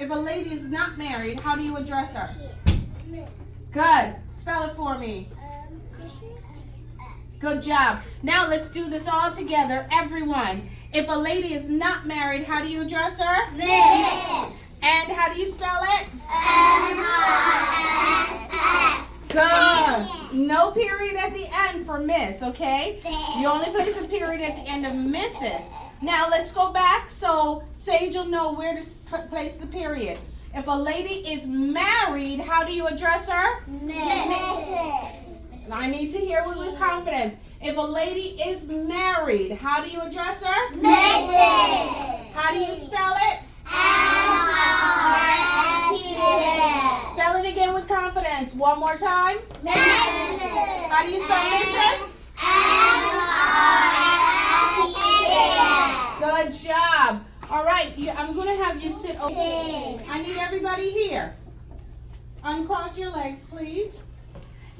If a lady is not married, how do you address her? Good. Spell it for me. Good job. Now let's do this all together, everyone. If a lady is not married, how do you address her? Miss. And how do you spell it? M-I-S-S. Good. No period at the end for miss, okay? You only place a period at the end of Mrs. Now let's go back so Sage will know where to place the period. If a lady is married, how do you address her? Mrs. I need to hear it with confidence. If a lady is married, how do you address her? Mrs. How do you spell it? M-I-S-S. Spell it again with confidence. One more time. Mrs. How do you spell Mrs.? M-I-S-S. Good job. All right, I'm going to have you sit over. I need everybody here. Uncross your legs, please.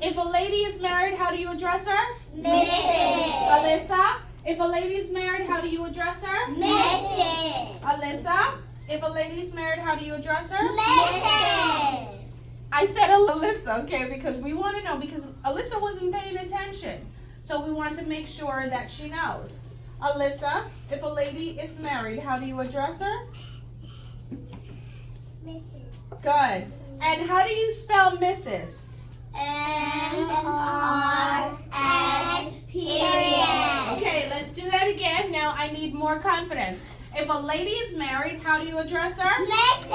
If a lady is married, how do you address her? Mrs. Alyssa, if a lady is married, how do you address her? Mrs. Alyssa, if a lady is married, how do you address her? Mrs. I said Alyssa, okay, because we want to know, because Alyssa wasn't paying attention. So we want to make sure that she knows. Alyssa, if a lady is married, how do you address her? Mrs. Good. And how do you spell Mrs.? M-R-S period. Okay, let's do that again. Now I need more confidence. If a lady is married, how do you address her? Mrs.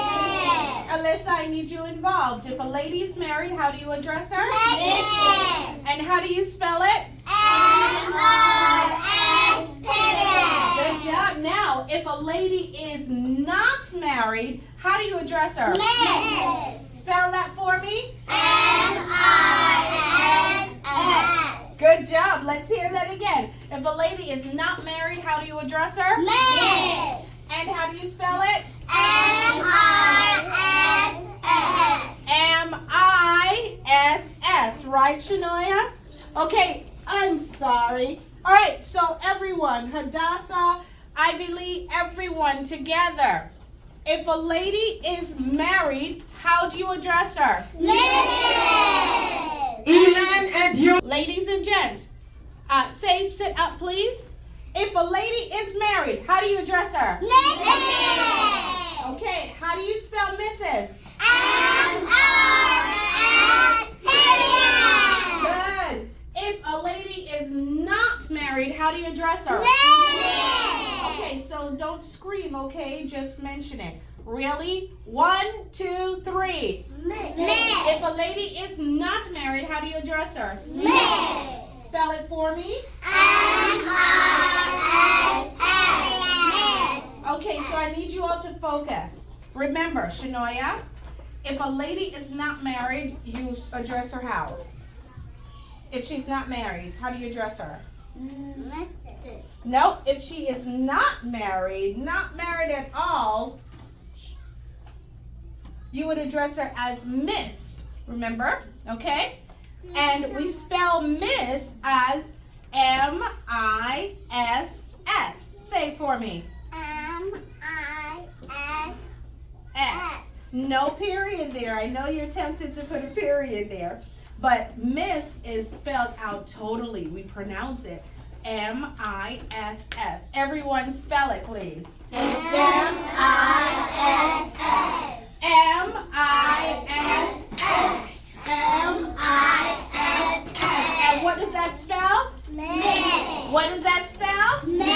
Alyssa, I need you involved. If a lady is married, how do you address her? Mrs. And how do you spell it? M-R-S period. Good job. Now, if a lady is not married, how do you address her? Miss. Spell that for me. M-I-S-S. Good job. Let's hear that again. If a lady is not married, how do you address her? Miss. And how do you spell it? M-I-S-S. M-I-S-S. Right, Shanoya? Okay, I'm sorry. All right, so everyone, Hadassah, Ivy Lee, everyone together. If a lady is married, how do you address her? Mrs. Elan and you. Ladies and gents, Sage, sit up, please. If a lady is married, how do you address her? Mrs. Okay, how do you spell Mrs.? M-R-S period. Good. If a lady is not married, how do you address her? Mrs. Okay, so don't scream, okay? Just mention it. Really? 1, 2, 3. Miss. If a lady is not married, how do you address her? Miss. Spell it for me. M-I-S-S. Okay, so I need you all to focus. Remember, Shanoya, if a lady is not married, you address her how? If she's not married, how do you address her? Mrs. No, if she is not married at all, you would address her as Miss. Remember? Okay? And we spell Miss as M-I-S-S. Say it for me. M-I-S. S. No period there. I know you're tempted to put a period there. But Miss is spelled out totally. We pronounce it M-I-S-S. Everyone spell it, please. M-I-S-S. M-I-S-S. M-I-S-S. And what does that spell? Miss. What does that spell? Miss.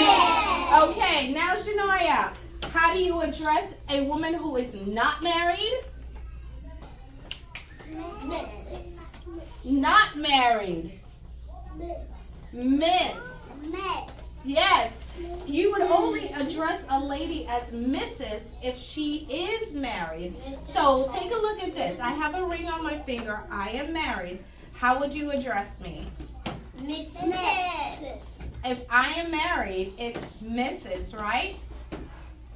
Okay, now Shanoya, how do you address a woman who is not married? Miss. Not married. Miss. Miss. Miss. Yes. You would only address a lady as Mrs. if she is married. So take a look at this. I have a ring on my finger. I am married. How would you address me? Miss. If I am married, it's Mrs., right?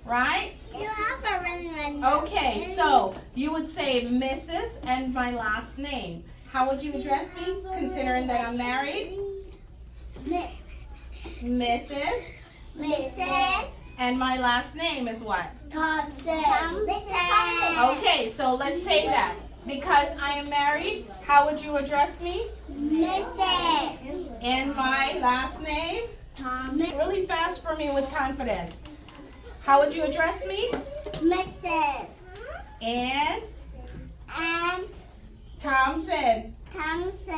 Right? You have a ring. Okay, so you would say Mrs. and my last name. How would you address me, considering that I'm married? Miss. Mrs. Mrs. And my last name is what? Thompson. Mrs. Thompson. Okay, so let's say that. Because I am married, how would you address me? Mrs. And my last name? Thomas. Really fast for me with confidence. How would you address me? Mrs. And And Thompson. Thompson.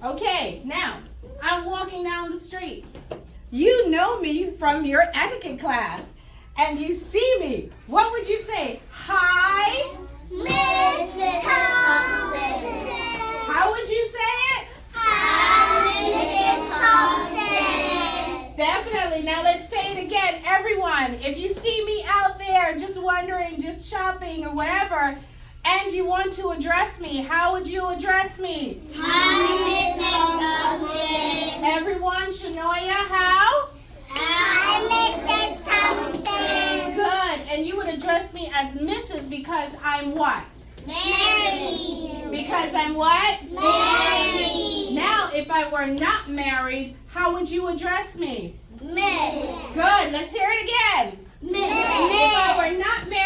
Okay, now I'm walking down the street. You know me from your etiquette class, and you see me. What would you say? Hi. Mrs. Thompson. How would you say it? Hi, Mrs. Thompson. Definitely. Now let's say it again. Everyone, if you see me out there just wandering, just shopping or whatever, and you want to address me, how would you address me? Hi, Mrs. Thompson. Everyone, Shanoya, how? Hi, Mrs. Thompson. Good. And you would address me as Mrs. because I'm what? Mary. Because I'm what? Mary. Now, if I were not married, how would you address me? Miss. Good. Let's hear it again. Miss. If I were not married,